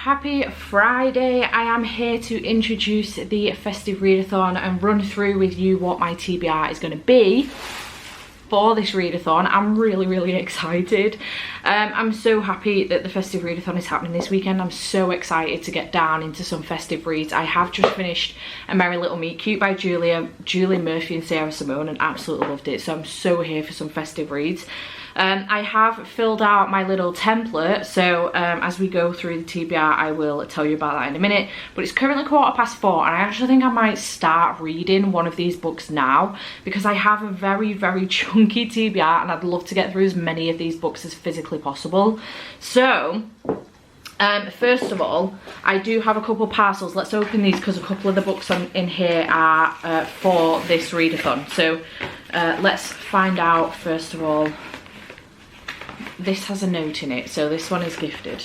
happy Friday. I am here to introduce the Festive Readathon and run through with you what my TBR is going to be for this readathon. I'm really excited. I'm so happy that the Festive Readathon is happening this weekend. I'm so excited to get down into some festive reads. I have just finished A Merry Little Meet Cute by Julie Murphy and Sarah Simone and absolutely loved it. So I'm so here for some festive reads. I have filled out my little template, so as we go through the TBR I will tell you about that in a minute, but it's currently 4:15 and I actually think I might start reading one of these books now because I have a very chunky TBR and I'd love to get through as many of these books as physically possible. So first of all, I do have a couple parcels. Let's open these because a couple of the books in here are for this readathon. So let's find out first of all. This has a note in it, so this one is gifted.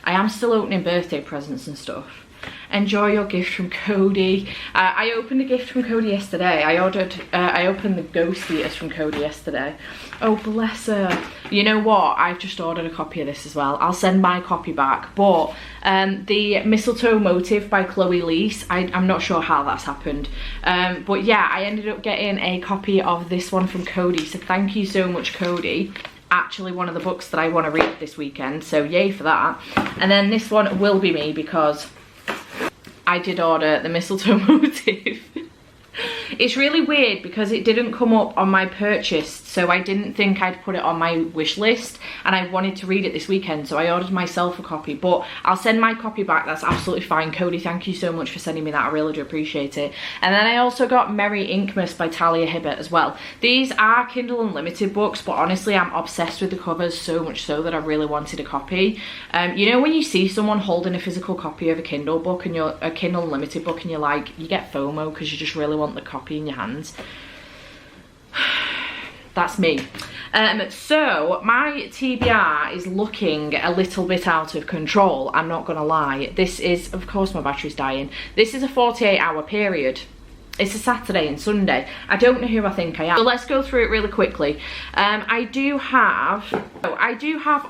I am still opening birthday presents and stuff. Enjoy your gift from Cody. I opened a gift from Cody yesterday. I opened the Ghost Eaters from Cody yesterday. Oh, bless her. You know what? I've just ordered a copy of this as well. I'll send my copy back. But the Mistletoe Motive by Chloe Leese, I'm not sure how that's happened. But yeah, I ended up getting a copy of this one from Cody. So thank you so much, Cody. Actually one of the books that I want to read this weekend, so yay for that. And then this one will be me because I did order the Mistletoe Motive. It's really weird because it didn't come up on my purchase, so I didn't think I'd put it on my wish list and I wanted to read it this weekend, so I ordered myself a copy, but I'll send my copy back. That's absolutely fine. Cody, thank you so much for sending me that. I really do appreciate it. And then I also got Merry Inkmas by Talia Hibbert as well. These are Kindle Unlimited books, but honestly I'm obsessed with the covers, so much so that I really wanted a copy. You know when you see someone holding a physical copy of a Kindle book and a Kindle Unlimited book and you're like, you get FOMO because you just really want the copy in your hands. That's me. So my TBR is looking a little bit out of control, I'm not gonna lie. This is, of course my battery's dying, this is a 48-hour period. It's a Saturday and Sunday. I don't know who I think I am. So let's go through it really quickly. I do have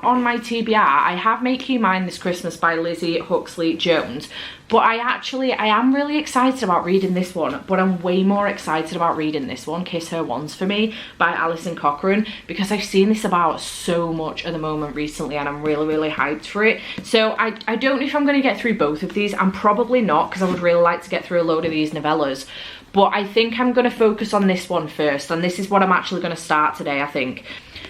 on my TBR, I have Make You Mine This Christmas by Lizzie Huxley Jones. But I am really excited about reading this one, but I'm way more excited about reading this one, Kiss Her Once for Me by Alison Cochrane, because I've seen this about so much at the moment recently and I'm really hyped for it. So I don't know if I'm going to get through both of these. I'm probably not, because I would really like to get through a load of these novellas. But I think I'm going to focus on this one first, and this is what I'm actually going to start today, I think.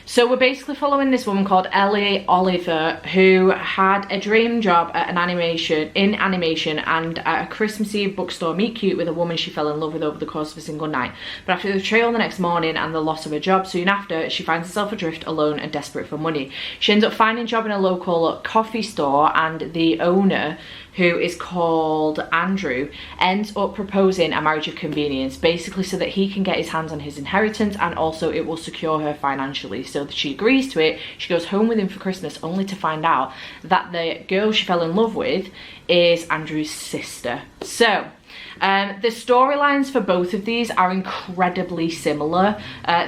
So we're basically following this woman called Ellie Oliver, who had a dream job at in animation and at a Christmas Eve bookstore meet cute with a woman she fell in love with over the course of a single night. But after the betrayal the next morning and the loss of her job soon after, she finds herself adrift, alone and desperate for money. She ends up finding a job in a local coffee store, and the owner, who is called Andrew, ends up proposing a marriage of convenience, basically so that he can get his hands on his inheritance and also it will secure her financially. So she agrees to it. She goes home with him for Christmas, only to find out that the girl she fell in love with is Andrew's sister. So the storylines for both of these are incredibly similar.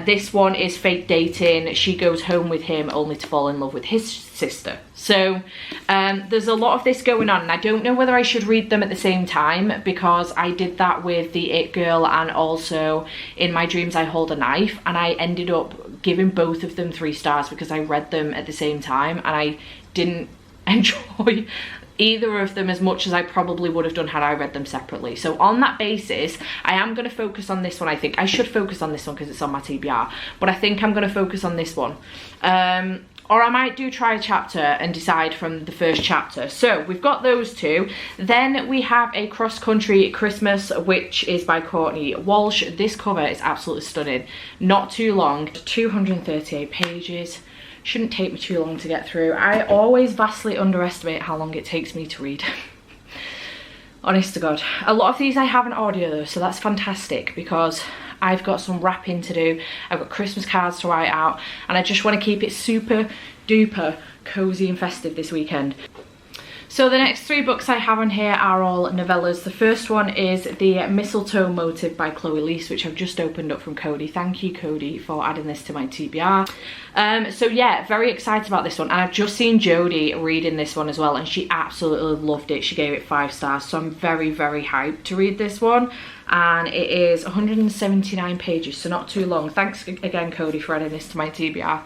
This one is fake dating. She goes home with him only to fall in love with his sister. So there's a lot of this going on, and I don't know whether I should read them at the same time, because I did that with The It Girl and also In My Dreams I Hold a Knife, and I ended up giving both of them 3 stars because I read them at the same time and I didn't enjoy either of them as much as I probably would have done had I read them separately. So on that basis, I am going to focus on this one. I think I should focus on this one because it's on my TBR, but I think I'm going to focus on this one. Or I might try a chapter and decide from the first chapter. So we've got those two. Then we have A Cross Country Christmas, which is by Courtney Walsh. This cover is absolutely stunning. Not too long, 238 pages. Shouldn't take me too long to get through. I always vastly underestimate how long it takes me to read. Honest to God. A lot of these I have an audio though, so that's fantastic because I've got some wrapping to do. I've got Christmas cards to write out, and I just want to keep it super duper cozy and festive this weekend. So the next 3 books I have on here are all novellas. The first one is The Mistletoe Motive by Chloe Leese, which I've just opened up from Cody. Thank you, Cody, for adding this to my TBR. So yeah, very excited about this one. And I've just seen Jodie reading this one as well, and she absolutely loved it. She gave it 5 stars, so I'm very, very hyped to read this one. And it is 179 pages, so not too long. Thanks again, Cody, for adding this to my TBR.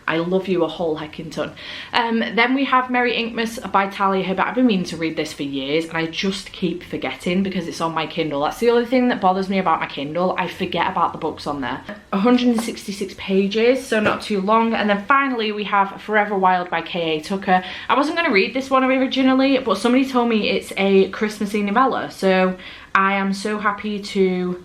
I love you a whole heckin' ton. Then we have Merry Inkmas by Talia Hibbert. I've been meaning to read this for years and I just keep forgetting because it's on my Kindle. That's the only thing that bothers me about my Kindle. I forget about the books on there. 166 pages, so not too long. And then finally we have Forever Wild by K.A. Tucker. I wasn't going to read this one originally, but somebody told me it's a Christmassy novella. So I am so happy to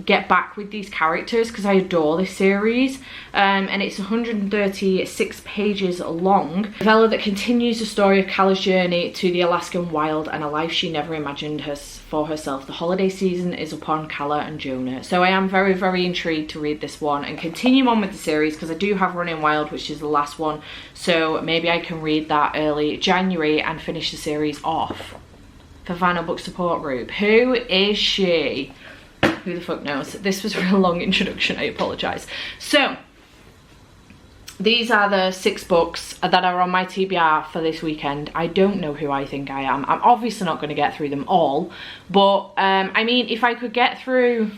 get back with these characters because I adore this series, and it's 136 pages long. A novella that continues the story of Calla's journey to the Alaskan wild and a life she never imagined for herself. The holiday season is upon Calla and Jonah, so I am very, very intrigued to read this one and continue on with the series because I do have Running Wild, which is the last one, so maybe I can read that early January and finish the series off. For Final Book Support Group. Who is she? Who the fuck knows? This was a real long introduction, I apologise. So, these are the 6 books that are on my TBR for this weekend. I don't know who I think I am. I'm obviously not going to get through them all, but I mean, if I could get through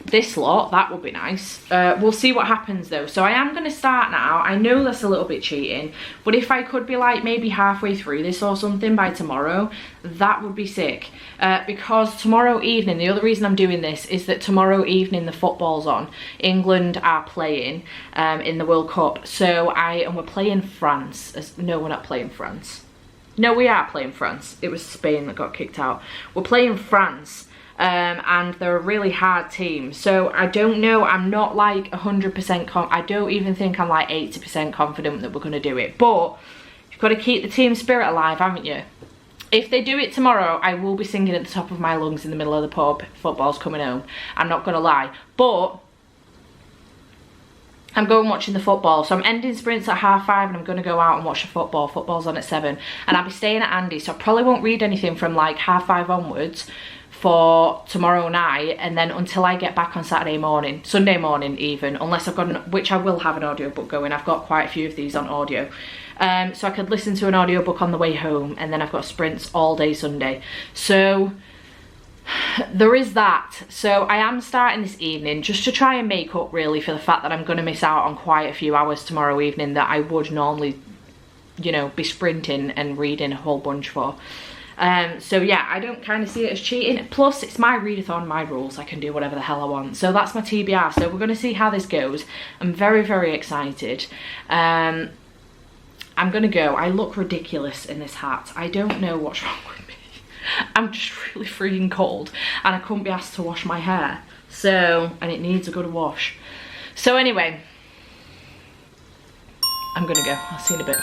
this lot, that would be nice. We'll see what happens though. So I am going to start now. I know that's a little bit cheating, but if I could be like maybe halfway through this or something by tomorrow, that would be sick. Because tomorrow evening, the other reason I'm doing this is that tomorrow evening the football's on. England are playing in the World Cup. So we're playing France. No, we're not playing France. No, we are playing France. It was Spain that got kicked out. We're playing France. And they're a really hard team, so I don't know, I'm not like 100% I don't even think I'm like 80% confident that we're going to do it, but you've got to keep the team spirit alive, haven't you? If they do it tomorrow, I will be singing at the top of my lungs in the middle of the pub, football's coming home, I'm not going to lie, but I'm going watching the football, so I'm ending sprints at 5:30 and I'm going to go out and watch the football. Football's on at 7, and I'll be staying at Andy's, so I probably won't read anything from like 5:30 onwards for tomorrow night, and then until I get back on Saturday morning, Sunday morning even, unless I've got which I will have an audiobook going. I've got quite a few of these on audio, so I could listen to an audiobook on the way home, and then I've got sprints all day Sunday, so there is that. So I am starting this evening just to try and make up really for the fact that I'm going to miss out on quite a few hours tomorrow evening that I would normally, you know, be sprinting and reading a whole bunch for. So yeah, I don't kind of see it as cheating. Plus, it's my readathon, my rules. I can do whatever the hell I want. So that's my TBR. So we're going to see how this goes. I'm very, very excited. I'm going to go. I look ridiculous in this hat. I don't know what's wrong with me. I'm just really freaking cold. And I couldn't be asked to wash my hair. So, and it needs a good wash. So anyway, I'm going to go. I'll see you in a bit.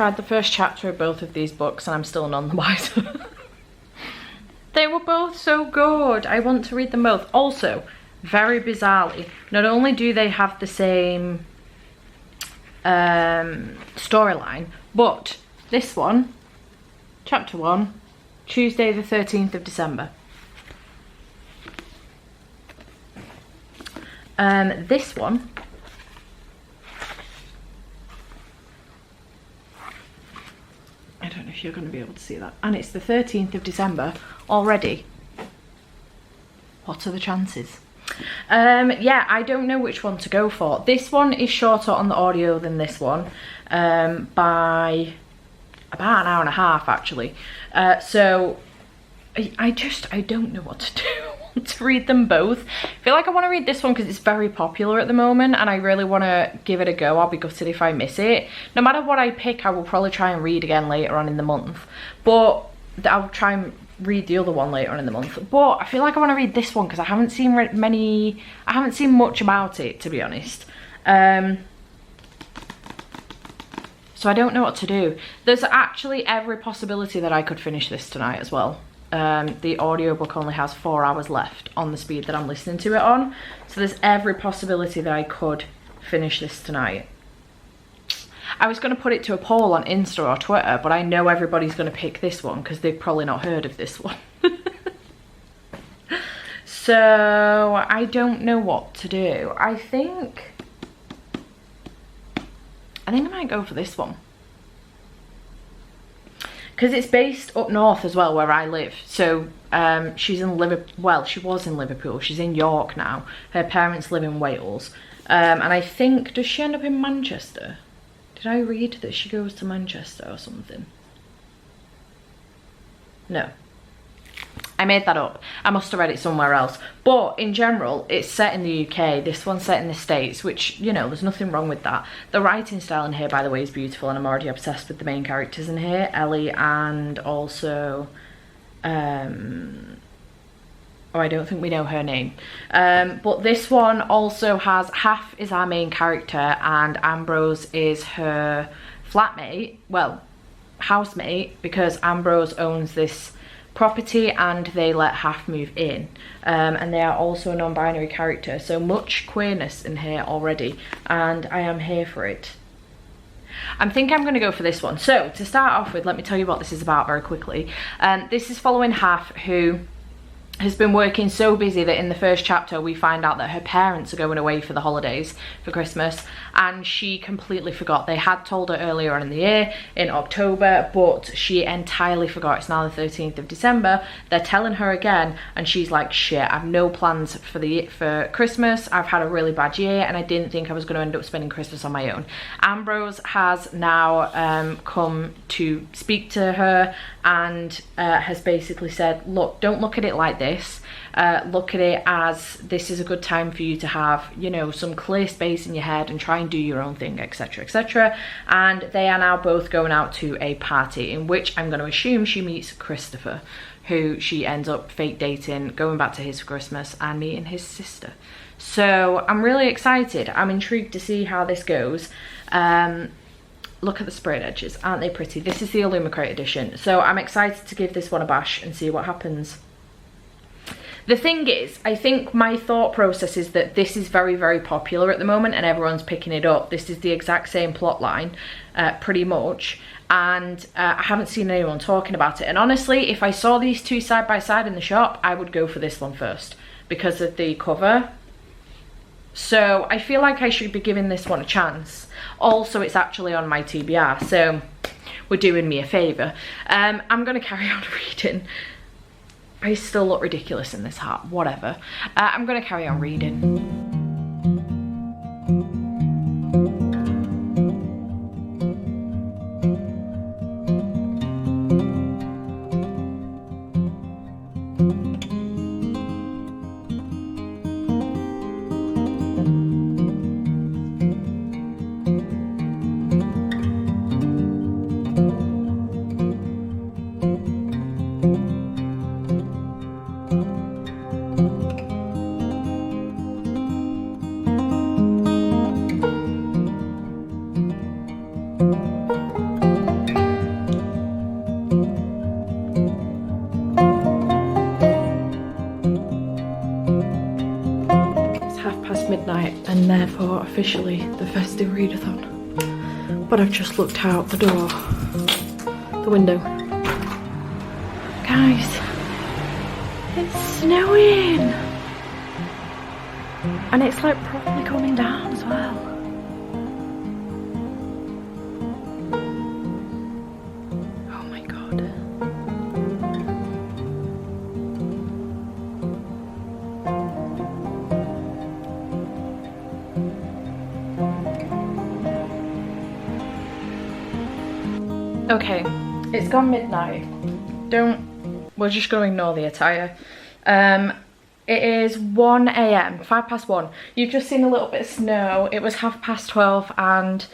tried the first chapter of both of these books and I'm still none the wiser. They were both so good. I want to read them both. Also, very bizarrely, not only do they have the same storyline, but this one, chapter 1, Tuesday the 13th of December. This one, I don't know if you're going to be able to see that, and it's the 13th of December already. What are the chances? Yeah, I don't know which one to go for. This one is shorter on the audio than this one, by about an hour and a half actually. So I don't know what to do. I want to read them both. I feel like I want to read this one because it's very popular at the moment and I really want to give it a go. I'll be gutted if I miss it. No matter what I pick, I will probably try and read again later on in the month, but I'll try and read the other one later on in the month. But I feel like I want to read this one because I haven't seen much about it, to be honest. So I don't know what to do. There's actually every possibility that I could finish this tonight as well. The audiobook only has 4 hours left on the speed that I'm listening to it on. So there's every possibility that I could finish this tonight. I was going to put it to a poll on Insta or Twitter, but I know everybody's going to pick this one because they've probably not heard of this one. So I don't know what to do. I think I might go for this one. Because it's based up north as well, where I live. So she's in Liverpool. Well, she was in Liverpool. She's in York now. Her parents live in Wales. And I think, does she end up in Manchester? Did I read that she goes to Manchester or something? No. I made that up. I must have read it somewhere else. But in general, it's set in the UK. This one's set in the States, which, you know, there's nothing wrong with that. The writing style in here, by the way, is beautiful, and I'm already obsessed with the main characters in here. Ellie and also... oh, I don't think we know her name. But this one also has... Half is our main character, and Ambrose is her flatmate. Well, housemate, because Ambrose owns this property and they let Half move in, and they are also a non-binary character, so much queerness in here already, and I am here for it. I think I'm going to go for this one. So to start off with, let me tell you what this is about very quickly. This is following Half, who has been working so busy that in the first chapter we find out that her parents are going away for the holidays for Christmas, and she completely forgot. They had told her earlier on in the year, in October, but she entirely forgot. It's now the 13th of December. They're telling her again, and she's like, shit, I've no plans for Christmas. I've had a really bad year and I didn't think I was going to end up spending Christmas on my own. Ambrose has now come to speak to her and has basically said, look, don't look at it like this. Look at it as this is a good time for you to have, you know, some clear space in your head and try and do your own thing, etc, etc. And they are now both going out to a party in which I'm going to assume she meets Christopher, who she ends up fake dating, going back to his for Christmas and meeting his sister. So I'm really excited. I'm intrigued to see how this goes. Look at the sprayed edges, aren't they pretty? This is the Illumicrate edition, so I'm excited to give this one a bash and see what happens. The thing is, I think my thought process is that this is very, very popular at the moment and everyone's picking it up. This is the exact same plot line, pretty much, and I haven't seen anyone talking about it. And honestly, if I saw these two side by side in the shop, I would go for this one first because of the cover. So I feel like I should be giving this one a chance. Also, it's actually on my TBR, so we're doing me a favour. I'm going to carry on reading. I still look ridiculous in this hat, whatever. I'm going to carry on reading. midnight and therefore officially the festive readathon. But I've just looked out the door, the window. Guys, it's snowing! And it's like properly coming down as well. Oh my god. Okay, it's gone midnight. We're just going to ignore the attire. It is 1 AM, 1:05. You've just seen a little bit of snow. It was 12:30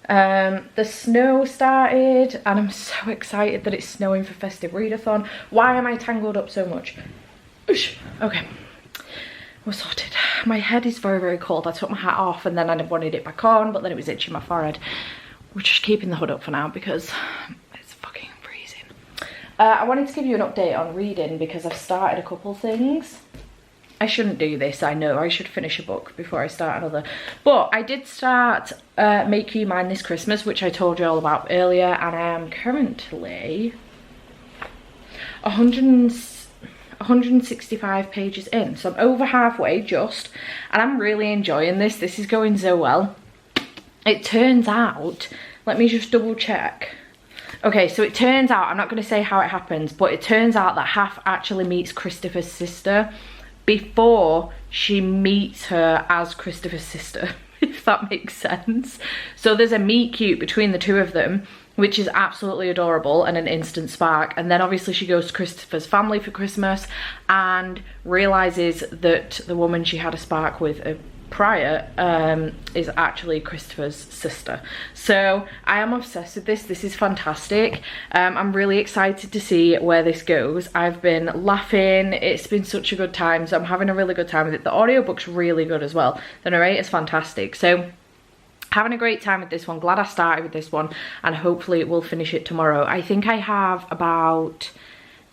and the snow started, and I'm so excited that it's snowing for Festive Readathon. Why am I tangled up so much? Oosh. Okay, we're sorted. My head is very, very cold. I took my hat off and then I wanted it back on, but then it was itching my forehead. We're just keeping the hood up for now because it's fucking freezing. I wanted to give you an update on reading because I've started a couple things. I shouldn't do this, I know. I should finish a book before I start another. But I did start Make You Mine this Christmas, which I told you all about earlier, and I am currently 165 pages in. So I'm over halfway just, and I'm really enjoying this. This is going so well. It turns out, let me just double check. Okay, so it turns out, I'm not going to say how it happens, but it turns out that Half actually meets Christopher's sister before she meets her as Christopher's sister, if that makes sense. So there's a meet cute between the two of them, which is absolutely adorable and an instant spark. And then obviously she goes to Christopher's family for Christmas and realizes that the woman she had a spark with prior is actually Christopher's sister. So I am obsessed with this. This is fantastic. I'm really excited to see where this goes. I've been laughing. It's been such a good time. So I'm having a really good time with it. The audiobook's really good as well. The narrator's fantastic. So having a great time with this one. Glad I started with this one, and hopefully we'll finish it tomorrow. I think I have about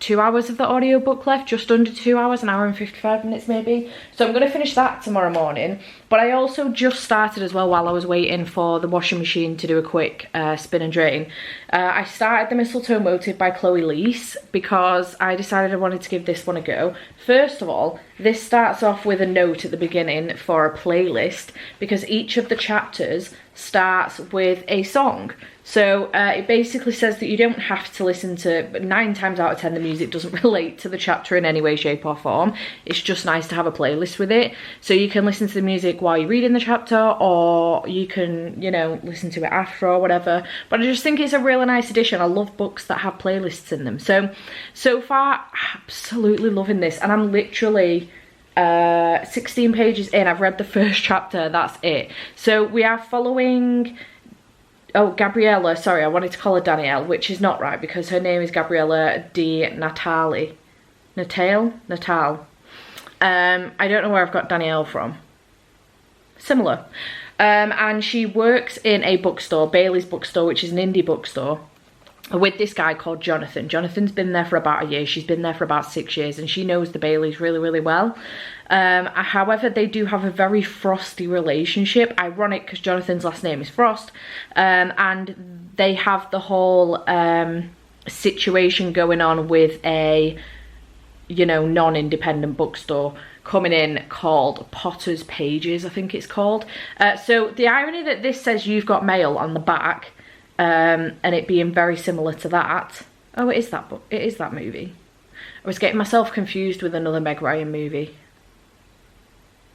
2 hours of the audiobook left, just under 2 hours, an hour and 55 minutes maybe. So I'm going to finish that tomorrow morning. But I also just started as well, while I was waiting for the washing machine to do a quick spin and drain. I started The Mistletoe Motive by Chloe Leese because I decided I wanted to give this one a go. First of all, this starts off with a note at the beginning for a playlist because each of the chapters starts with a song. So it basically says that you don't have to listen to, 9 times out of 10 the music doesn't relate to the chapter in any way, shape or form. It's just nice to have a playlist with it. So you can listen to the music while you're reading the chapter, or you can, you know, listen to it after or whatever. But I just think it's a really nice addition. I love books that have playlists in them. So far, absolutely loving this. And I'm literally 16 pages in. I've read the first chapter, that's it. So we are following... Oh, Gabriella, sorry, I wanted to call her Danielle, which is not right because her name is Gabriella Di Natale. Natal? I don't know where I've got Danielle from. Similar. And she works in a bookstore, Bailey's Bookstore, which is an indie bookstore, with this guy called Jonathan. Jonathan's been there for about a year. She's been there for about 6 years, and she knows the Baileys really, really well. However, they do have a very frosty relationship. Ironic because Jonathan's last name is Frost. And they have the whole situation going on with a, you know, non-independent bookstore coming in called Potter's Pages, I think it's called. So the irony that this says You've Got Mail on the back, and it being very similar to that. Oh, it is that book. It is that movie. I was getting myself confused with another Meg Ryan movie.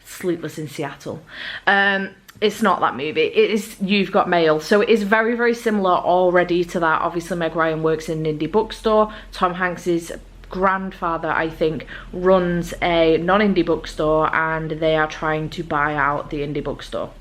Sleepless in Seattle. It's not that movie. It is You've Got Mail. So it is very, very similar already to that. Obviously, Meg Ryan works in an indie bookstore. Tom Hanks's grandfather, I think, runs a non-indie bookstore, and they are trying to buy out the indie bookstore.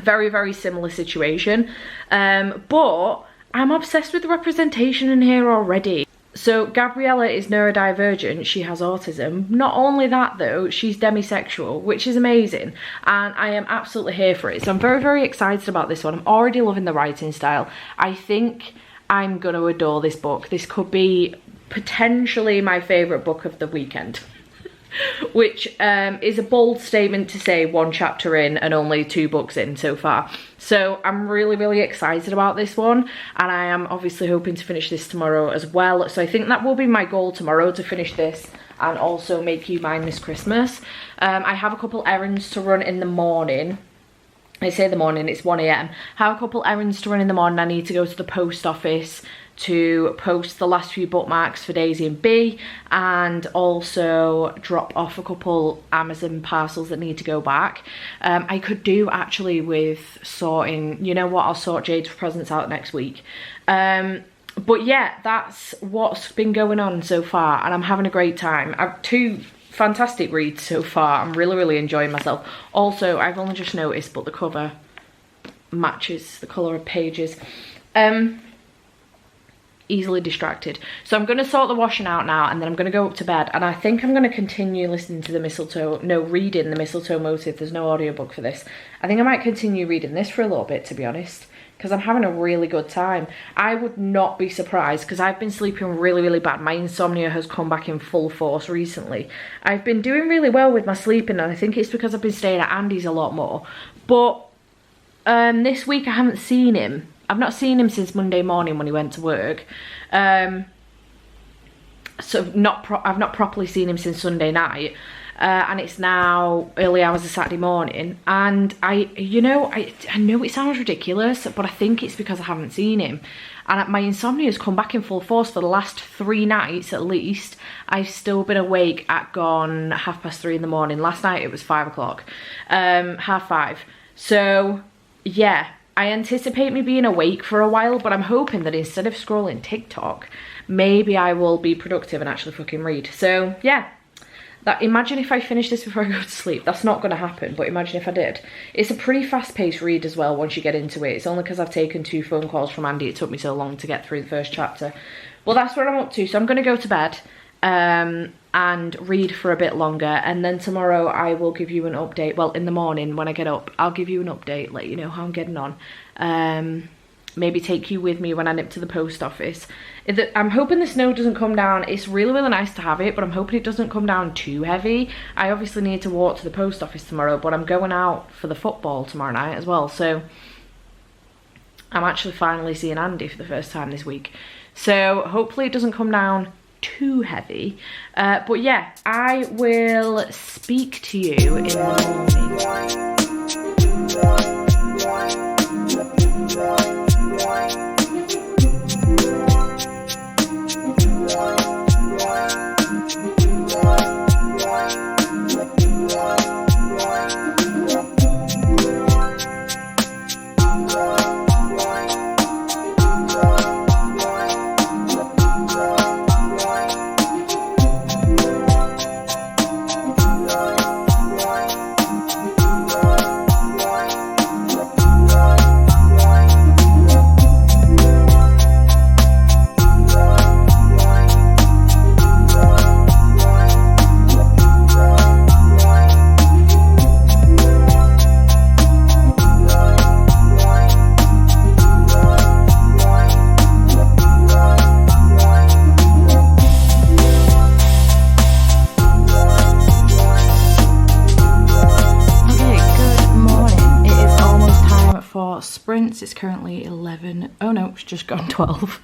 Very, very similar situation. But I'm obsessed with the representation in here already. So Gabriella is neurodivergent, she has autism. Not only that though, she's demisexual, which is amazing. And I am absolutely here for it. So I'm very, very excited about this one. I'm already loving the writing style. I think I'm gonna adore this book. This could be potentially my favourite book of the weekend. which is a bold statement to say 1 chapter in and only 2 books in so far. So I'm really excited about this one, and I am obviously hoping to finish this tomorrow as well. So I think that will be my goal tomorrow, to finish this and also make you mine this Christmas. I have a couple errands to run in the morning. I say the morning, it's 1 AM. Have a couple errands to run in the morning. I need to go to the post office to post the last few bookmarks for Daisy and B, and also drop off a couple Amazon parcels that need to go back. I could do actually with sorting, you know what, I'll sort Jade's presents out next week. But yeah, that's what's been going on so far, and I'm having a great time. I've 2 fantastic reads so far. I'm really enjoying myself. Also, I've only just noticed, but the cover matches the colour of pages. Easily distracted. So I'm going to sort the washing out now, and then I'm going to go up to bed, and I think I'm going to continue listening to reading the Mistletoe Motive. There's no audiobook for this. I think I might continue reading this for a little bit, to be honest, because I'm having a really good time. I would not be surprised, because I've been sleeping really bad. My insomnia has come back in full force recently. I've been doing really well with my sleeping, and I think it's because I've been staying at Andy's a lot more. But this week I haven't seen him. I've not seen him since Monday morning when he went to work. So I've not properly seen him since Sunday night. And it's now early hours of Saturday morning. And I know it sounds ridiculous, but I think it's because I haven't seen him. And my insomnia has come back in full force for the last 3 nights at least. I've still been awake at gone 3:30 in the morning. Last night it was 5 o'clock, 5:30. So yeah, I anticipate me being awake for a while, but I'm hoping that instead of scrolling TikTok, maybe I will be productive and actually fucking read. So yeah, imagine if I finish this before I go to sleep. That's not going to happen, but imagine if I did. It's a pretty fast-paced read as well once you get into it. It's only because I've taken 2 phone calls from Andy it took me so long to get through the first chapter. Well, that's what I'm up to. So I'm going to go to bed and read for a bit longer, and then tomorrow I will give you an update. Well, in the morning when I get up, I'll give you an update, let you know how I'm getting on. Maybe take you with me when I nip to the post office. I'm hoping the snow doesn't come down. It's really nice to have it, but I'm hoping it doesn't come down too heavy. I obviously need to walk to the post office tomorrow, but I'm going out for the football tomorrow night as well, so I'm actually finally seeing Andy for the first time this week. So hopefully it doesn't come down too heavy. But yeah, I will speak to you in the morning. Sprints. It's currently 11. Oh no, it's just gone 12.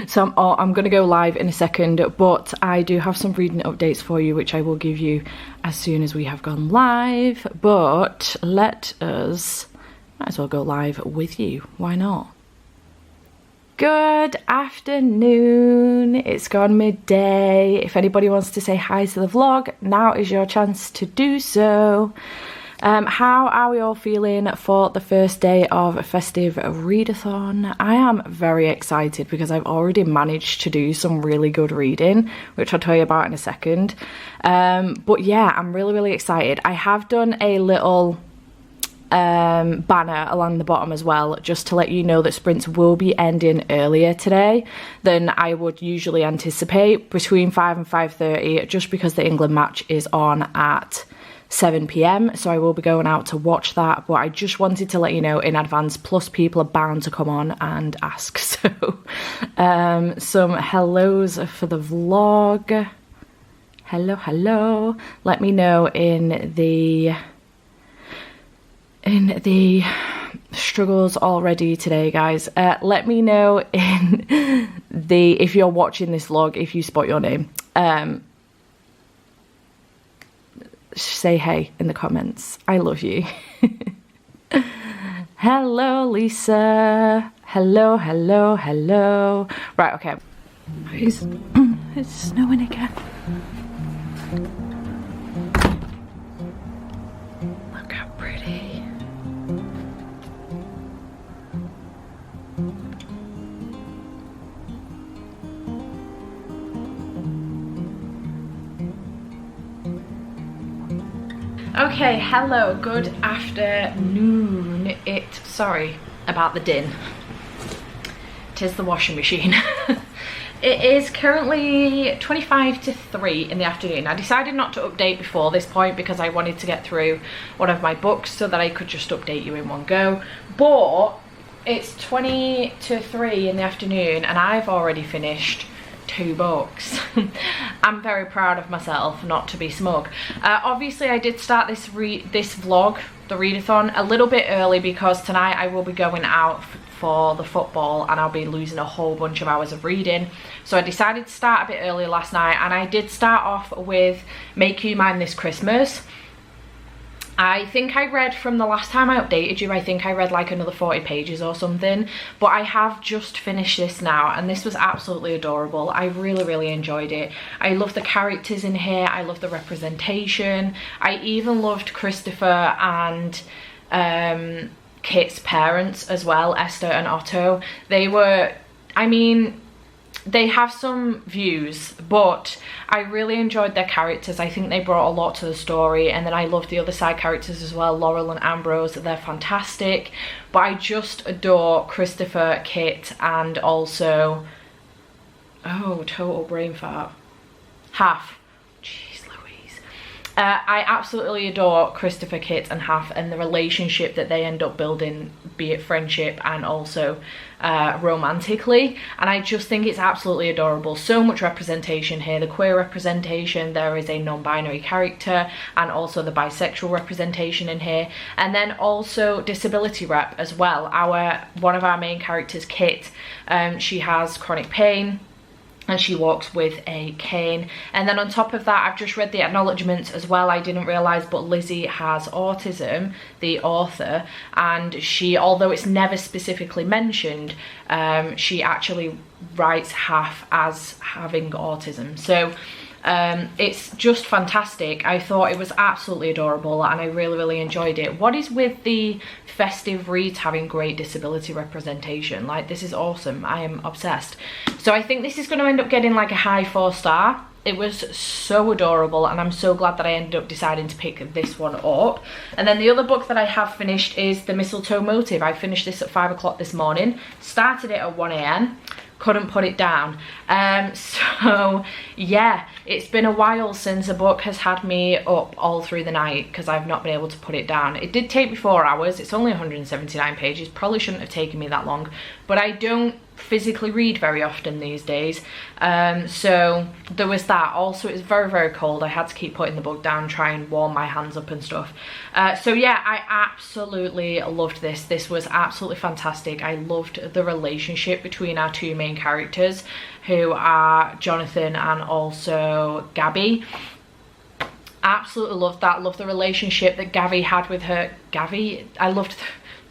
So I'm going to go live in a second, but I do have some reading updates for you, which I will give you as soon as we have gone live. But might as well go live with you. Why not? Good afternoon. It's gone midday. If anybody wants to say hi to the vlog, now is your chance to do so. How are we all feeling for the first day of Festive Readathon? I am very excited because I've already managed to do some really good reading, which I'll tell you about in a second. But yeah, I'm really excited. I have done a little banner along the bottom as well, just to let you know that sprints will be ending earlier today than I would usually anticipate, between 5 and 5:30, just because the England match is on at 7 PM, so I will be going out to watch that. But I just wanted to let you know in advance, plus people are bound to come on and ask. So some hellos for the vlog. hello. Let me know in the struggles already today, guys. Let me know in if you're watching this vlog, if you spot your name. Say hey in the comments. I love you. Hello, Lisa. Hello. Right, okay. It's snowing again. Look how pretty. Okay, hello, good afternoon. Sorry about the din. It is the washing machine. It is currently 25 to 3 in the afternoon. I decided not to update before this point because I wanted to get through one of my books so that I could just update you in one go. But it's 20 to 3 in the afternoon and I've already finished 2 books. I'm very proud of myself, not to be smug. Obviously I did start this vlog, the readathon, a little bit early because tonight I will be going out for the football and I'll be losing a whole bunch of hours of reading. So I decided to start a bit earlier last night, and I did start off with Make You Mine This Christmas. I think I read, from the last time I updated you, I think I read like another 40 pages or something, but I have just finished this now and this was absolutely adorable. I really enjoyed it. I love the characters in here, I love the representation. I even loved Christopher and Kit's parents as well, Esther and Otto. They were, I mean, they have some views, but I really enjoyed their characters. I think they brought a lot to the story, and then I love the other side characters as well, Laurel and Ambrose. They're fantastic, but I just adore Christopher, Kit, and also, oh, total brain fart, Half. I absolutely adore Christopher, Kit and Half and the relationship that they end up building, be it friendship and also romantically, and I just think it's absolutely adorable. So much representation here, the queer representation, there is a non-binary character and also the bisexual representation in here, and then also disability rep as well. One of our main characters, Kit, she has chronic pain and she walks with a cane, and then on top of that I've just read the acknowledgements as well. I didn't realise, but Lizzie has autism, the author, and she, although it's never specifically mentioned, she actually writes Half as having autism. So it's just fantastic. I thought it was absolutely adorable and I really enjoyed it. What is with the festive reads having great disability representation? Like, this is awesome. I am obsessed. So I think this is going to end up getting like a high 4-star. It was so adorable and I'm so glad that I ended up deciding to pick this one up. And then the other book that I have finished is The Mistletoe Motive. I finished this at 5 o'clock this morning, started it at 1 AM. Couldn't put it down. So yeah, it's been a while since a book has had me up all through the night because I've not been able to put it down. It did take me 4 hours. It's only 179 pages, probably shouldn't have taken me that long, but I don't physically read very often these days, so there was that. Also, it's very cold. I had to keep putting the book down, try and warm my hands up and stuff. So yeah, I absolutely loved this. This was absolutely fantastic. I loved the relationship between our 2 main characters, who are Jonathan and also Gabby. Absolutely loved that. Loved the relationship that Gavi had with her. Gavi? I loved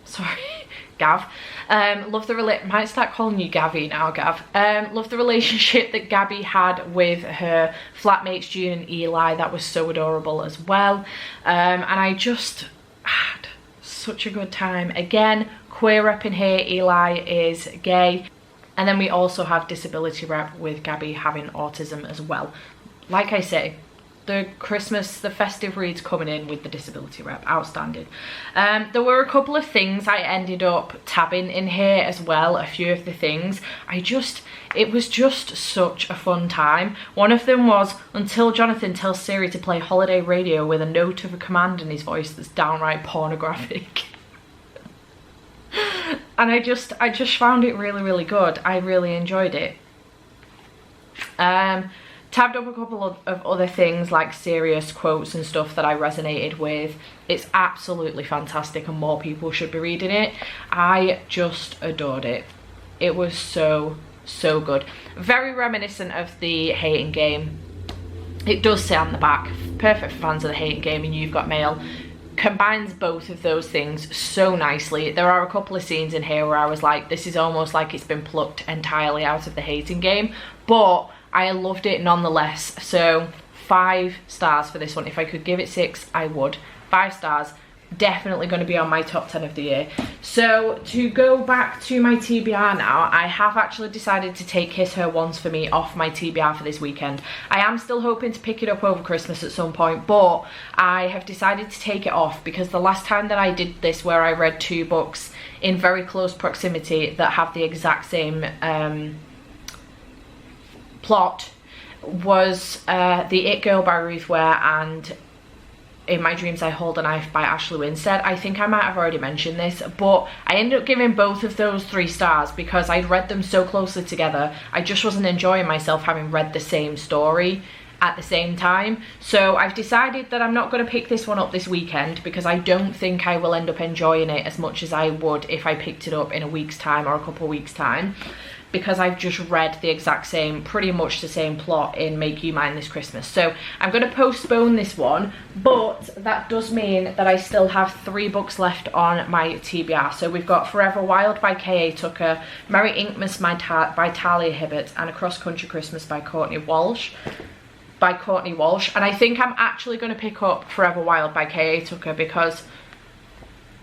sorry, Gav. Love the might start calling you Gavi now, Gav. Love the relationship that Gabby had with her flatmates June and Eli. That was so adorable as well. And I just had such a good time. Again, queer rep in here. Eli is gay, and then we also have disability rep with Gabby having autism as well. Like I say, the festive reads coming in with the disability rep, outstanding. There were a couple of things I ended up tabbing in here as well, a few of the things. It was just such a fun time. One of them was Until Jonathan Tells Siri to Play Holiday Radio with a note of a command in his voice that's downright pornographic. And I just found it really good. I really enjoyed it. Tabbed up a couple of other things like serious quotes and stuff that I resonated with. It's absolutely fantastic and more people should be reading it. I just adored it. It was so good. Very reminiscent of the Hating Game. It does say on the back, perfect for fans of the Hating Game and You've Got Mail. Combines both of those things so nicely. There are a couple of scenes in here where I was like, this is almost like it's been plucked entirely out of the Hating Game, but I loved it nonetheless. So 5 stars for this one. If I could give it 6, I would. 5 stars. Definitely going to be on my top 10 of the year. So to go back to my TBR now, I have actually decided to take Kiss Her Once for Me off my TBR for this weekend. I am still hoping to pick it up over Christmas at some point, but I have decided to take it off because the last time that I did this, where I read 2 books in very close proximity that have the exact same plot, was The It Girl by Ruth Ware and In My Dreams I Hold a Knife by Ashley Winstead. I think I might have already mentioned this, but I ended up giving both of those 3 stars because I'd read them so closely together. I just wasn't enjoying myself having read the same story at the same time. So I've decided that I'm not going to pick this one up this weekend because I don't think I will end up enjoying it as much as I would if I picked it up in a week's time or a couple of weeks' time, because I've just read the exact same, pretty much the same plot in Make You Mine This Christmas. So I'm going to postpone this one, but that does mean that I still have 3 books left on my TBR. So we've got Forever Wild by K.A. Tucker, Merry Inkmas by Talia Hibbert, and Across Country Christmas by Courtney Walsh. And I think I'm actually going to pick up Forever Wild by K.A. Tucker because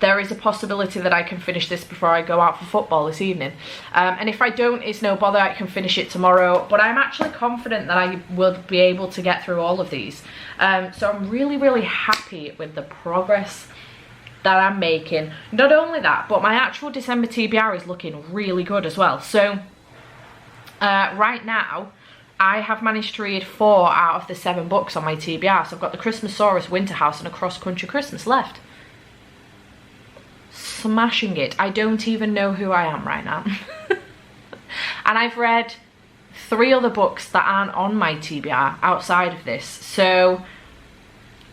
there is a possibility that I can finish this before I go out for football this evening. And if I don't, it's no bother, I can finish it tomorrow. But I'm actually confident that I will be able to get through all of these. So I'm really happy with the progress that I'm making. Not only that, but my actual December TBR is looking really good as well. So right now, I have managed to read 4 out of the 7 books on my TBR. So I've got the Christmasaurus Winter House and Across Country Christmas left. Smashing it. I don't even know who I am right now. And I've read 3 other books that aren't on my TBR outside of this. So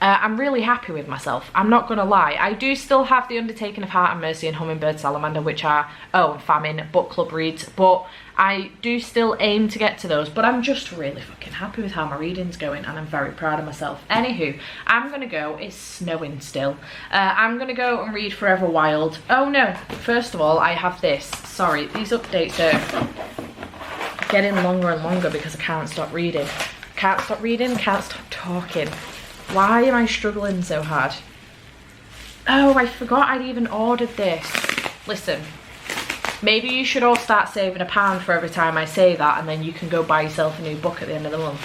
I'm really happy with myself. I'm not gonna lie. I do still have The Undertaking of Heart and Mercy and Hummingbird Salamander, which are, and Famine, book club reads, but I do still aim to get to those. But I'm just really fucking happy with how my reading's going and I'm very proud of myself. Anywho, I'm gonna go, it's snowing still. I'm gonna go and read Forever Wild. Oh no, first of all, I have this. Sorry, these updates are getting longer and longer because I can't stop reading. Can't stop reading, can't stop talking. Why am I struggling so hard? Oh, I forgot I'd even ordered this. Listen, maybe you should all start saving £1 for every time I say that, and then you can go buy yourself a new book at the end of the month.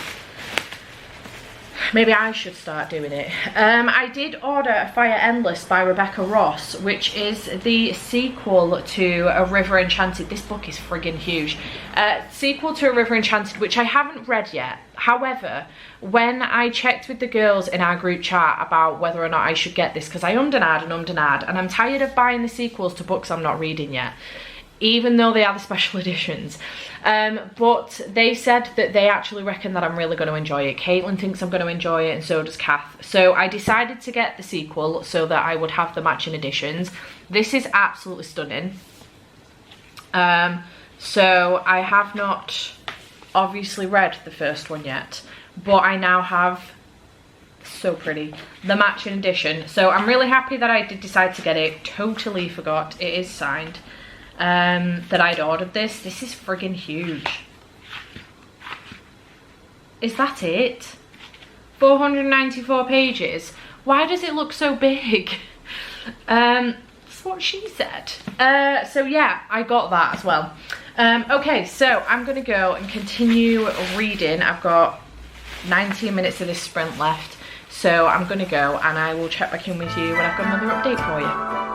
Maybe I should start doing it. I did order A Fire Endless by Rebecca Ross, which is the sequel to A River Enchanted. This book is friggin' huge. Sequel to A River Enchanted, which I haven't read yet. However, when I checked with the girls in our group chat about whether or not I should get this, because I ummed and ahed, and I'm tired of buying the sequels to books I'm not reading yet, even though they are the special editions. But they said that they actually reckon that I'm really going to enjoy it. Caitlin thinks I'm going to enjoy it, and so does Kath. So I decided to get the sequel so that I would have the matching editions. This is absolutely stunning. So I have not obviously read the first one yet, but I now have, so pretty, the matching edition. So I'm really happy that I did decide to get it. Totally forgot it is signed. That I'd ordered this. This is friggin' huge. Is that it? 494 pages. Why does it look so big? That's what she said. So yeah, I got that as well. Okay, so I'm gonna go and continue reading. I've got 19 minutes of this sprint left, so I'm gonna go and I will check back in with you when I've got another update for you.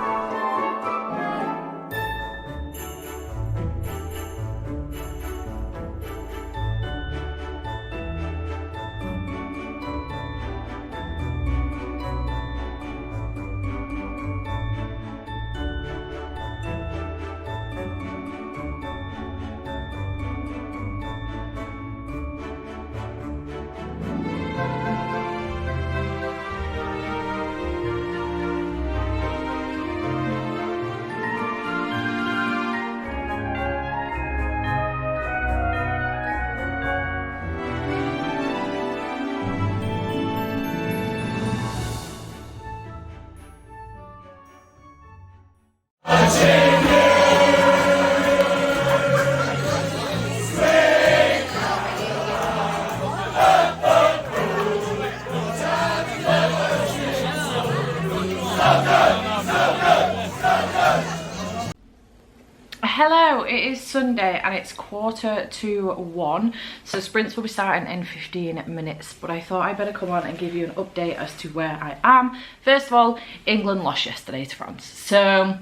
Hello, it is Sunday and it's 1:45, so sprints will be starting in 15 minutes, but I thought I'd better come on and give you an update as to where I am. First of all, England lost yesterday to France, so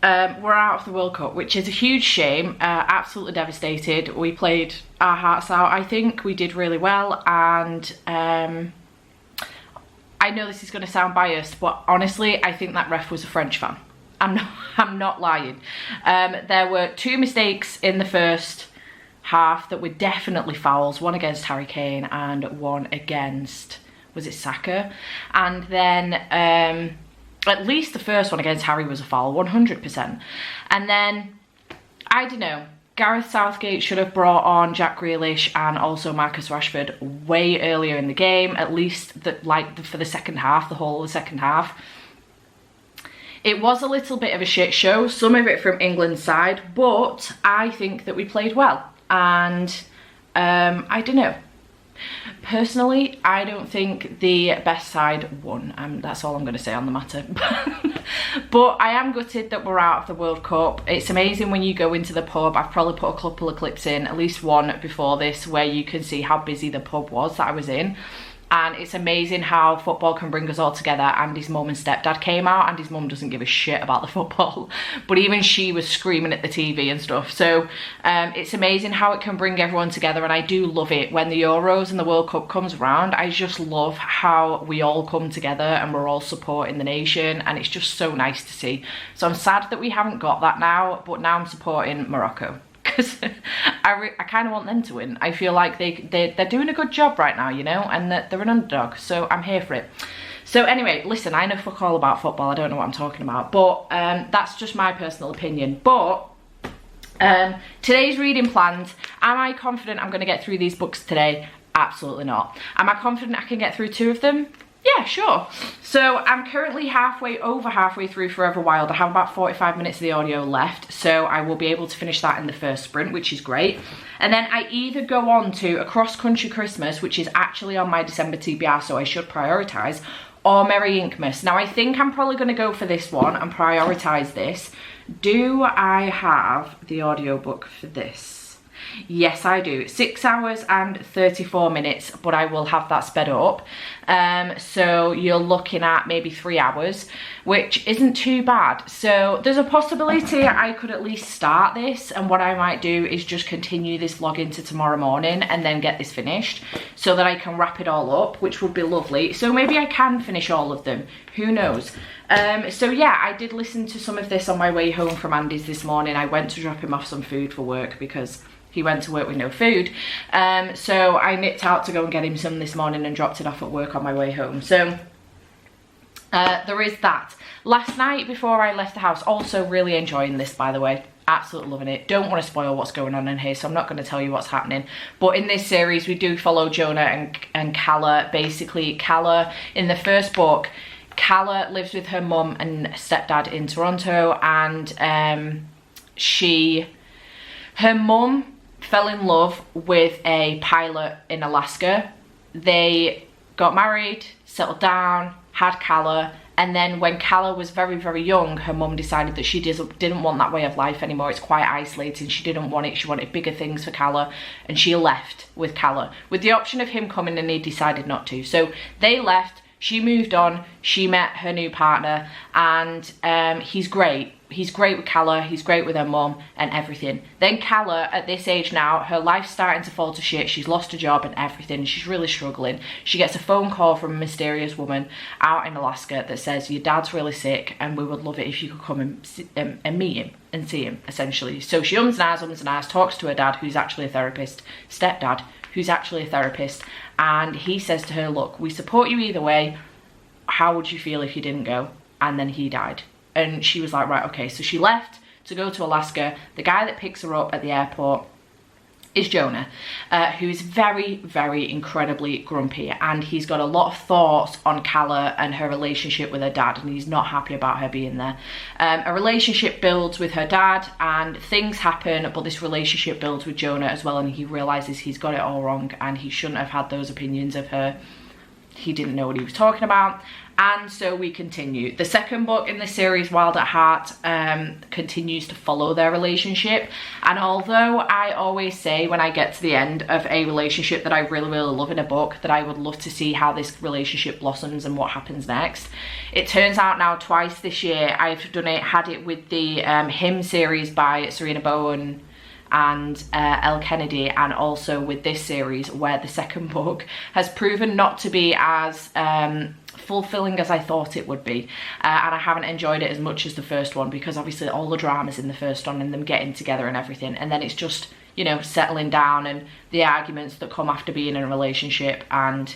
we're out of the World Cup, which is a huge shame. Absolutely devastated. We played our hearts out. I think we did really well, and I know this is going to sound biased, but honestly I think that ref was a French fan. I'm not lying. There were 2 mistakes in the first half that were definitely fouls, one against Harry Kane and one against, was it Saka? And then at least the first one against Harry was a foul, 100%. And then, I don't know, Gareth Southgate should have brought on Jack Grealish and also Marcus Rashford way earlier in the game, at least for the second half, the whole of the second half. It was a little bit of a shit show, some of it from England's side, but I think that we played well. And I don't know. Personally, I don't think the best side won. That's all I'm going to say on the matter. But I am gutted that we're out of the World Cup. It's amazing when you go into the pub. I've probably put a couple of clips in, at least one before this, where you can see how busy the pub was that I was in. And it's amazing how football can bring us all together. Andy's mum and stepdad came out. Andy's mum doesn't give a shit about the football, but even she was screaming at the TV and stuff. So it's amazing how it can bring everyone together, and I do love it when the Euros and the World Cup comes around. I just love how we all come together and we're all supporting the nation, and it's just so nice to see. So I'm sad that we haven't got that now, but now I'm supporting Morocco, because I kind of want them to win. I feel like they're doing a good job right now, you know, and that they're an underdog, so I'm here for it. So anyway, listen, I know fuck all about football, I don't know what I'm talking about, but that's just my personal opinion. But today's reading plans, am I confident I'm going to get through these books today? Absolutely not. Am I confident I can get through 2 of them? Yeah, sure. So I'm currently over halfway through Forever Wild. I have about 45 minutes of the audio left, so I will be able to finish that in the first sprint, which is great. And then I either go on to A Cross Country Christmas, which is actually on my December TBR, so I should prioritise, or Merry Inkmas. Now I think I'm probably going to go for this one and prioritise this. Do I have the audiobook for this? Yes, I do. 6 hours and 34 minutes, but I will have that sped up. So you're looking at maybe 3 hours, which isn't too bad. So there's a possibility I could at least start this, and what I might do is just continue this vlog into tomorrow morning and then get this finished so that I can wrap it all up, which would be lovely. So maybe I can finish all of them. Who knows? So yeah, I did listen to some of this on my way home from Andy's this morning. I went to drop him off some food for work because he went to work with no food. So I nipped out to go and get him some this morning and dropped it off at work on my way home. So there is that. Last night before I left the house, also really enjoying this, by the way. Absolutely loving it. Don't want to spoil what's going on in here, so I'm not going to tell you what's happening. But in this series, we do follow Jonah and Calla. Basically, Calla, in the first book, Calla lives with her mum and stepdad in Toronto, and her mum fell in love with a pilot in Alaska. They got married, settled down, had Calla, and then when Calla was very, very young, her mum decided that she didn't want that way of life anymore. It's quite isolating. She didn't want it. She wanted bigger things for Calla, and she left with Calla, with the option of him coming, and he decided not to. So they left. She moved on. She met her new partner, and he's great. He's great with Calla, he's great with her mum and everything. Then Calla, at this age now, her life's starting to fall to shit. She's lost her job and everything. She's really struggling. She gets a phone call from a mysterious woman out in Alaska that says, your dad's really sick and we would love it if you could come and meet him and see him, essentially. So she ums and ahs, talks to her dad, who's actually a therapist, stepdad, who's actually a therapist, and he says to her, look, we support you either way. How would you feel if you didn't go? And then he died. And she was like, right, okay. So she left to go to Alaska. The guy that picks her up at the airport is Jonah, who is very, very incredibly grumpy, and he's got a lot of thoughts on Calla and her relationship with her dad, and he's not happy about her being there. A relationship builds with her dad and things happen, but this relationship builds with Jonah as well, and he realizes he's got it all wrong and he shouldn't have had those opinions of her. he didn't know what he was talking about. And so we continue. The second book in the series, Wild at Heart, continues to follow their relationship. And although I always say when I get to the end of a relationship that I really, really love in a book, that I would love to see how this relationship blossoms and what happens next, it turns out now twice this year I've had it with the Him series by Serena Bowen and Elle Kennedy, and also with this series where the second book has proven not to be as fulfilling as I thought it would be, and I haven't enjoyed it as much as the first one, because obviously all the drama's in the first one and them getting together and everything, and then it's just, you know, settling down and the arguments that come after being in a relationship and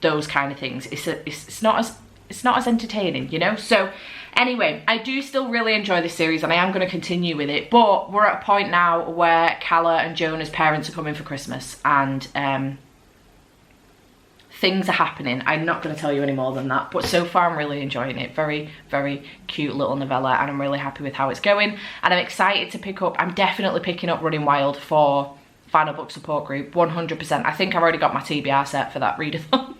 those kind of things. It's not as entertaining, you know. So anyway, I do still really enjoy this series and I am going to continue with it, but we're at a point now where Calla and Jonah's parents are coming for Christmas, and things are happening. I'm not going to tell you any more than that, but so far I'm really enjoying it. Very, very cute little novella, and I'm really happy with how it's going, and I'm excited to pick up. I'm definitely picking up Running Wild for Final Book Support Group, 100%. I think I've already got my TBR set for that readathon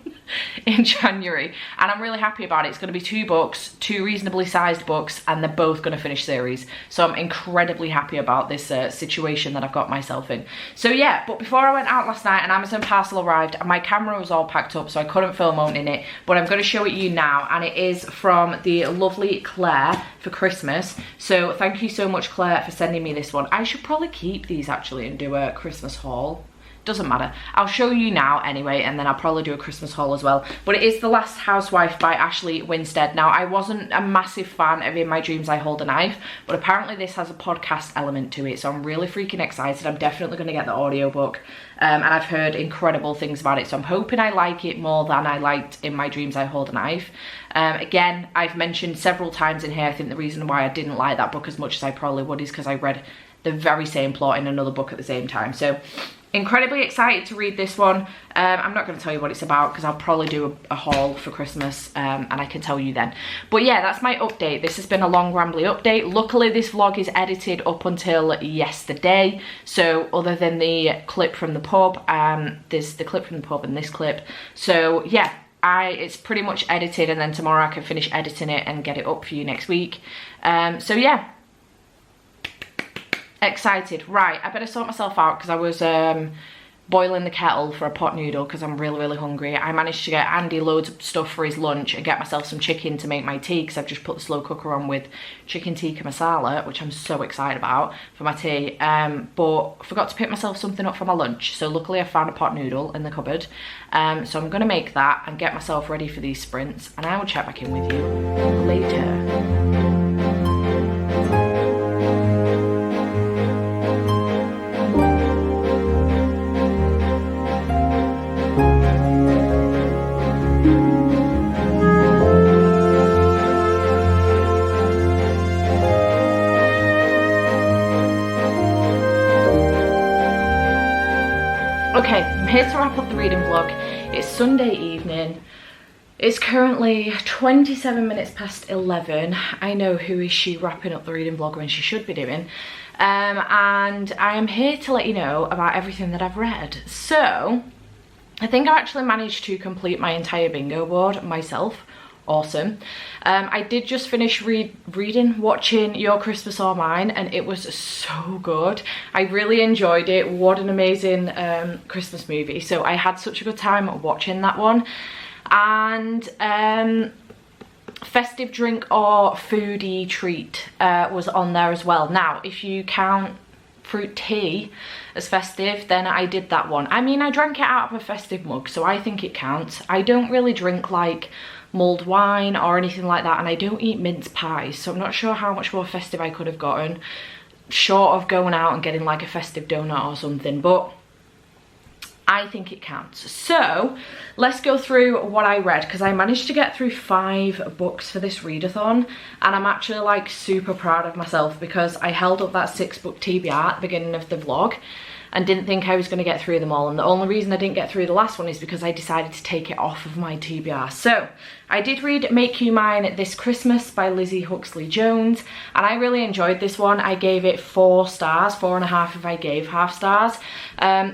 in January, and I'm really happy about it. It's going to be 2 books, 2 reasonably sized books, and they're both going to finish series, so I'm incredibly happy about this situation that I've got myself in. So yeah, but before I went out last night, an Amazon parcel arrived and my camera was all packed up, so I couldn't film opening it, but I'm going to show it you now, and it is from the lovely Claire for Christmas. So thank you so much, Claire, for sending me this one. I should probably keep these actually and do a Christmas haul. Doesn't matter, I'll show you now anyway, and then I'll probably do a Christmas haul as well. But it is The Last Housewife by Ashley Winstead. Now, I wasn't a massive fan of In My Dreams I Hold a Knife, but apparently this has a podcast element to it, so I'm really freaking excited. I'm definitely going to get the audiobook, and I've heard incredible things about it, so I'm hoping I like it more than I liked In My Dreams I Hold a Knife. Again, I've mentioned several times in here, I think the reason why I didn't like that book as much as I probably would is because I read the very same plot in another book at the same time. So incredibly excited to read this one. I'm not going to tell you what it's about because I'll probably do a haul for Christmas, and I can tell you then. But yeah, that's my update. This has been a long rambly update. Luckily this vlog is edited up until yesterday, so other than the clip from the pub, there's the clip from the pub and this clip. So yeah, it's pretty much edited, and then tomorrow I can finish editing it and get it up for you next week. So yeah, excited. Right, I better sort myself out because I was boiling the kettle for a pot noodle because I'm really, really hungry. I managed to get Andy loads of stuff for his lunch and get myself some chicken to make my tea, because I've just put the slow cooker on with chicken tikka masala, which I'm so excited about for my tea, but forgot to pick myself something up for my lunch. So luckily I found a pot noodle in the cupboard, so I'm going to make that and get myself ready for these sprints, and I will check back in with you later. Okay, I'm here to wrap up the reading vlog. It's Sunday evening. It's currently 27 minutes past 11. I know, who is she wrapping up the reading vlog when she should be doing. And I am here to let you know about everything that I've read. So, I think I've actually managed to complete my entire bingo board myself. Awesome. I did just finish watching Your Christmas or Mine, and it was so good. I really enjoyed it. What an amazing Christmas movie. So I had such a good time watching that one. And Festive Drink or Foodie Treat was on there as well. Now, if you count fruit tea as festive, then I did that one. I mean, I drank it out of a festive mug, so I think it counts. I don't really drink like mulled wine or anything like that, and I don't eat mince pies, so I'm not sure how much more festive I could have gotten, short of going out and getting like a festive donut or something, but I think it counts. So let's go through what I read, because I managed to get through 5 books for this readathon, and I'm actually like super proud of myself because I held up that 6-book TBR at the beginning of the vlog, and didn't think I was going to get through them all, and the only reason I didn't get through the last one is because I decided to take it off of my TBR. So I did read Make You Mine This Christmas by Lizzie Huxley Jones, and I really enjoyed this one. I gave it 4 stars, 4.5 if I gave half stars.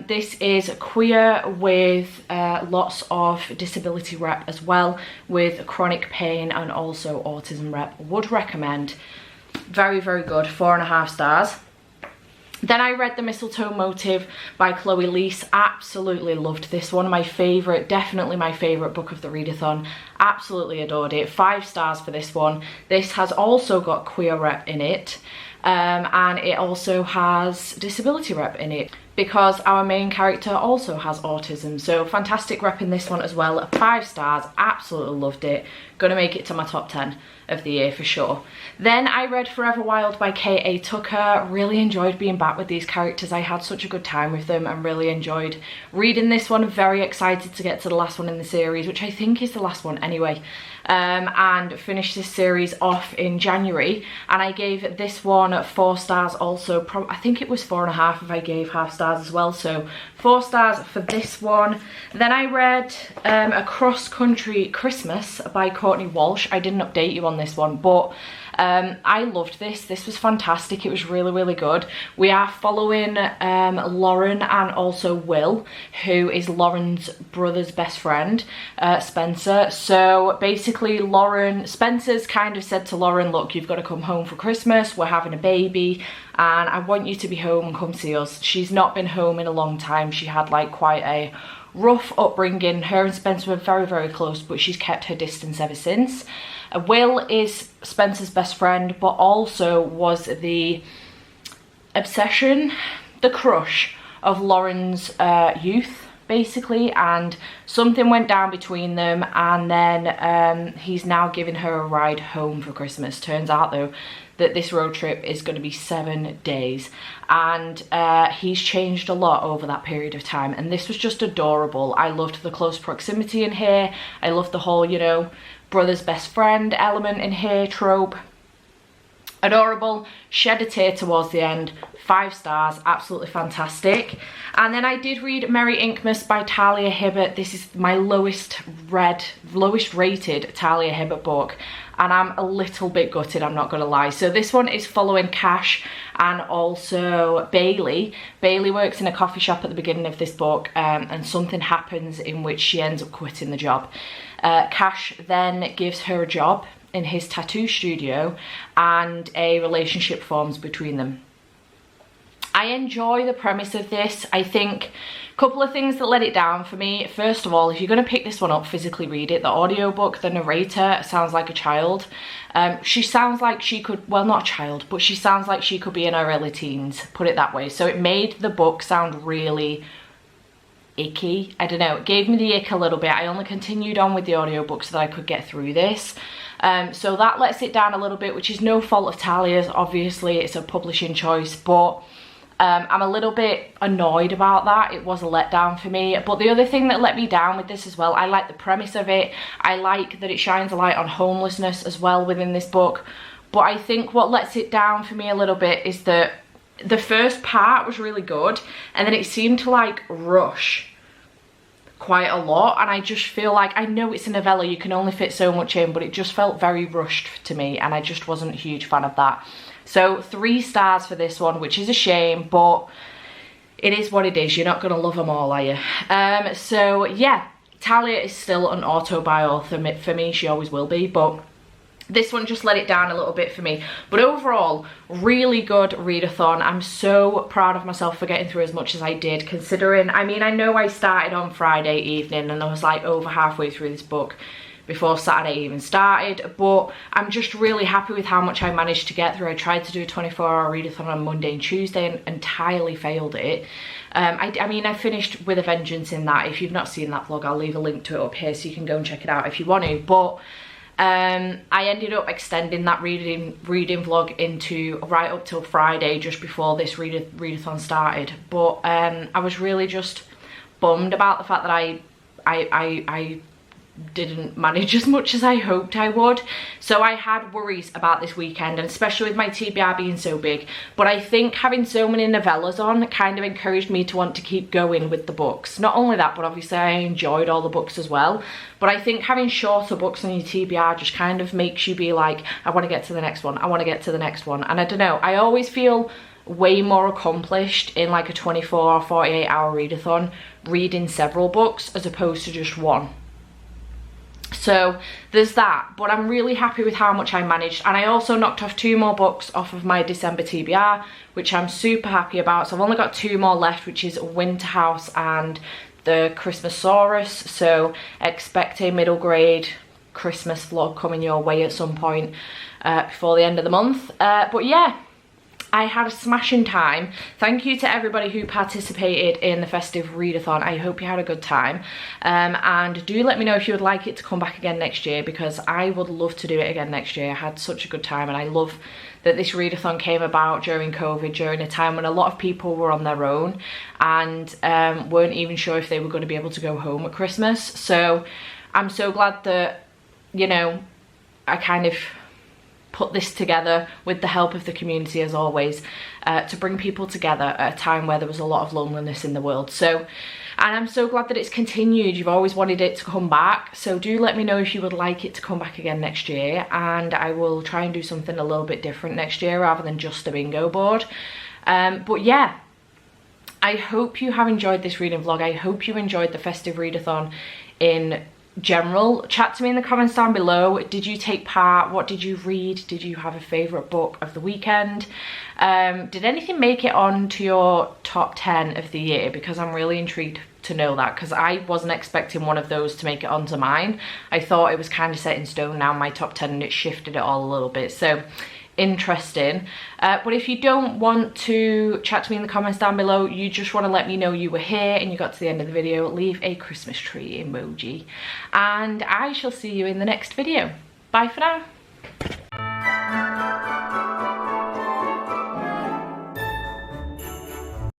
This is queer with lots of disability rep as well, with chronic pain and also autism rep. Would recommend. Very, very good, 4.5 stars. Then I read The Mistletoe Motive by Chloe Leese. Absolutely loved this one. My favourite, definitely my favourite book of the readathon. Absolutely adored it. 5 stars for this one. This has also got queer rep in it, and it also has disability rep in it, because our main character also has autism. So fantastic rep in this one as well. 5 stars, absolutely loved it. Gonna make it to my top 10 of the year for sure. Then I read Forever Wild by K.A. Tucker. Really enjoyed being back with these characters. I had such a good time with them and really enjoyed reading this one. Very excited to get to the last one in the series, which I think is the last one anyway, and finish this series off in January. And I gave this one 4 stars also. I think it was 4.5 if I gave half stars as well, so 4 stars for this one. Then I read A Cross Country Christmas by Courtney Walsh. I didn't update you on this one, but I loved this. This was fantastic. It was really, really good. We are following Lauren and also Will, who is Lauren's brother's best friend, Spencer. So basically Spencer's kind of said to Lauren, look, you've got to come home for Christmas. We're having a baby and I want you to be home and come see us. She's not been home in a long time. She had like quite a rough upbringing. Her and Spencer were very, very close, but she's kept her distance ever since. Will is Spencer's best friend, but also was the obsession, the crush of Lauren's youth, basically, and something went down between them, and then he's now giving her a ride home for Christmas. Turns out though that this road trip is going to be 7 days, and he's changed a lot over that period of time, and this was just adorable. I loved the close proximity in here. I loved the whole, you know, brother's best friend element in here, trope. Adorable. Shed a tear towards the end. 5 stars, absolutely fantastic. And then I did read Merry Inkmas by Talia Hibbert. This is my lowest rated Talia Hibbert book, and I'm a little bit gutted, I'm not gonna lie. So this one is following Cash and also Bailey. Bailey works in a coffee shop at the beginning of this book, and something happens in which she ends up quitting the job. Cash then gives her a job in his tattoo studio, and a relationship forms between them. I enjoy the premise of this. I think a couple of things that let it down for me. First of all, if you're going to pick this one up, physically read it. The audiobook, the narrator sounds like a child. She sounds like she could, well, not a child, but she sounds like she could be in her early teens, put it that way. So it made the book sound really icky. I don't know, it gave me the ick a little bit. I only continued on with the audiobook so that I could get through this. So that lets it down a little bit, which is no fault of Talia's. Obviously, it's a publishing choice, but I'm a little bit annoyed about that. It was a letdown for me. But the other thing that let me down with this as well, I like the premise of it. I like that it shines a light on homelessness as well within this book. But I think what lets it down for me a little bit is that the first part was really good, and then it seemed to like rush quite a lot, and I just feel like, I know it's a novella, you can only fit so much in, but it just felt very rushed to me, and I just wasn't a huge fan of that. So 3 stars for this one, which is a shame, but it is what it is. You're not going to love them all, are you? So yeah, Talia is still an auto-author for me. She always will be, but this one just let it down a little bit for me. But overall, really good readathon. I'm so proud of myself for getting through as much as I did, considering, I mean, I know I started on Friday evening and I was like over halfway through this book before Saturday even started, but I'm just really happy with how much I managed to get through. I tried to do a 24-hour readathon on Monday and Tuesday and entirely failed it. I mean, I finished with a vengeance in that. If you've not seen that vlog, I'll leave a link to it up here so you can go and check it out if you want to. But I ended up extending that reading vlog into right up till Friday, just before this readathon started. But I was really just bummed about the fact that I didn't manage as much as I hoped I would. So I had worries about this weekend, and especially with my TBR being so big. But I think having so many novellas on kind of encouraged me to want to keep going with the books. Not only that, but obviously I enjoyed all the books as well. But I think having shorter books on your TBR just kind of makes you be like, I want to get to the next one, I want to get to the next one. And I don't know, I always feel way more accomplished in like a 24 or 48 hour readathon reading several books as opposed to just one. So there's that, but I'm really happy with how much I managed. And I also knocked off 2 more books off of my December TBR, which I'm super happy about. So I've only got 2 more left, which is Winter House and the Christmasaurus. So expect a middle grade Christmas vlog coming your way at some point before the end of the month. But yeah, I had a smashing time. Thank you to everybody who participated in the Festive Readathon. I hope you had a good time. And do let me know if you would like it to come back again next year, because I would love to do it again next year. I had such a good time, and I love that this readathon came about during COVID, during a time when a lot of people were on their own and weren't even sure if they were going to be able to go home at Christmas. So I'm so glad that, you know, I kind of put this together with the help of the community, as always, to bring people together at a time where there was a lot of loneliness in the world. So, and I'm so glad that it's continued. You've always wanted it to come back, so do let me know if you would like it to come back again next year, and I will try and do something a little bit different next year rather than just a bingo board. But yeah, I hope you have enjoyed this reading vlog. I hope you enjoyed the Festive Readathon in general. Chat to me in the comments down below. Did you take part? What did you read? Did you have a favourite book of the weekend? Did anything make it on to your top 10 of the year? Because I'm really intrigued to know that, because I wasn't expecting one of those to make it onto mine. I thought it was kind of set in stone now, my top 10, and it shifted it all a little bit. So interesting. But if you don't want to chat to me in the comments down below, you just want to let me know you were here and you got to the end of the video, leave a Christmas tree emoji, and I shall see you in the next video. Bye for now.